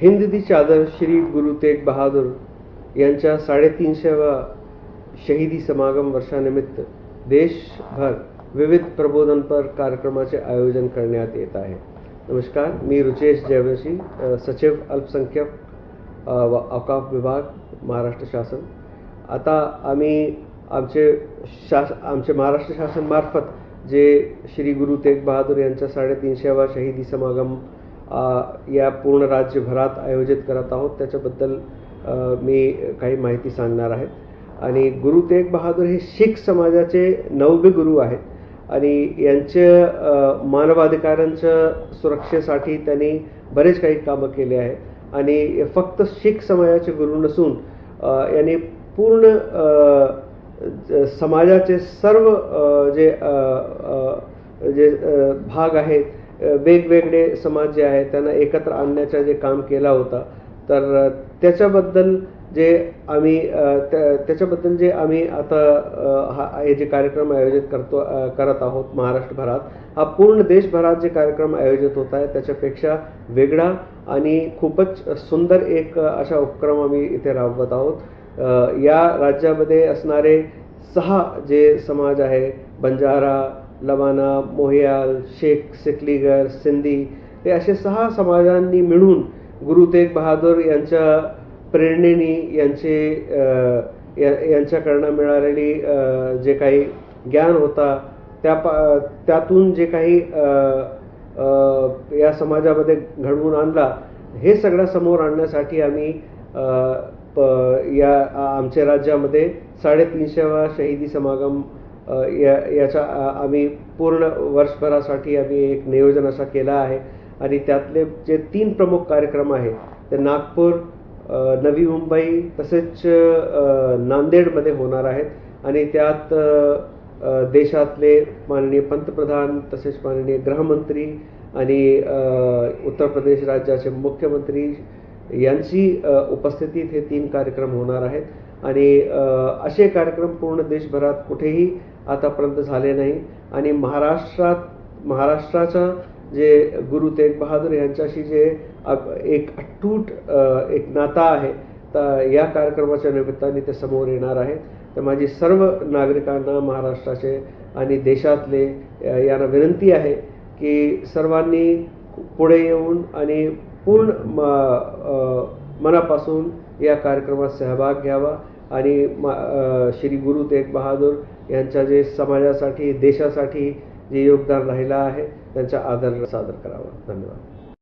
हिंद दी चादर श्री गुरु तेग बहादूर यांच्या 350व्या शहीदी समागम वर्षानिमित्त देशभर विविध प्रबोधनपर कार्यक्रमाचे आयोजन करण्यात येत आहे। नमस्कार, मी रुचेश जयवंशी, सचिव अल्पसंख्यक व औकाफ विभाग, महाराष्ट्र शासन। आता आम्ही आमचे महाराष्ट्र शासन मार्फत जे श्री गुरु तेग बहादूर यांच्या 350व्या शहीदी समागम या पूर्ण राज्यभरात आयोजित करत आहोत, त्याच्याबद्दल मी काही माहिती सांगणार आहे। आणि गुरु तेग बहादूर हे शीख समाजाचे 9वे गुरु आहेत आणि यांच्या मानवाधिकारांच्या सुरक्षेसाठी त्यांनी बरेच काही कामं केले आहे। आणि फक्त शीख समाजाचे गुरु नसून यांनी पूर्ण समाजाचे सर्व जे भाग आहेत, वेगवेगळे समाज जे आहेत त्यांना एकत्र आणण्याचा जे काम केला होता, तर त्याच्याबद्दल जे आम्ही आता हे जे कार्यक्रम आयोजित करत आहोत महाराष्ट्रभरात, हा पूर्ण देशभरात जे कार्यक्रम आयोजित होत आहे त्याच्यापेक्षा वेगळा आणि खूपच सुंदर एक अशा उपक्रम आम्ही इथे राबवत आहोत। या राज्यामध्ये असणारे 6 जे समाज आहे, बंजारा, लवाना, मोहियाल, शेख, सिकलीगर, सिंधी, हे असे 6 समाजांनी मिळून गुरु तेग बहादूर यांच्या प्रेरणेने यांच्याकडनं मिळालेली जे काही ज्ञान होता त्यातून जे काही या समाजामध्ये घडवून आणला, हे सगळं समोर आणण्यासाठी आम्ही आमच्या राज्यामध्ये 350व्या शहीदी समागम याचा आम्ही पूर्ण वर्षभरासाठी आम्ही एक नियोजन असा केला आहे। आणि त्यातले जे 3 प्रमुख कार्यक्रम आहेत ते नागपूर, नवी मुंबई तसेच नांदेडमध्ये होणार आहेत। आणि त्यात देशातले माननीय पंतप्रधान तसेच माननीय गृहमंत्री आणि उत्तर प्रदेश राज्याचे मुख्यमंत्री यांची उपस्थितीत हे 3 कार्यक्रम होणार आहेत। आणि असे कार्यक्रम पूर्ण देशभरात कुठेही आतापर्यंत झाले नाही। आणि महाराष्ट्राचा जे गुरु तेग बहादूर यांच्याशी जे एक अटूट एक नाता आहे, तर या कार्यक्रमाच्या निमित्ताने ते समोर येणार आहे। तर माझी सर्व नागरिकांना महाराष्ट्राचे आणि देशातले यांना विनंती आहे की सर्वांनी पुढे येऊन आणि पूर्ण मनापासून या कार्यक्रमात सहभाग घ्यावा आणि श्री गुरु तेग बहादूर यांच्या जे समाजासाठी, देशासाठी जे योगदान राहिलं आहे त्यांचा आदर सादर करावा। धन्यवाद।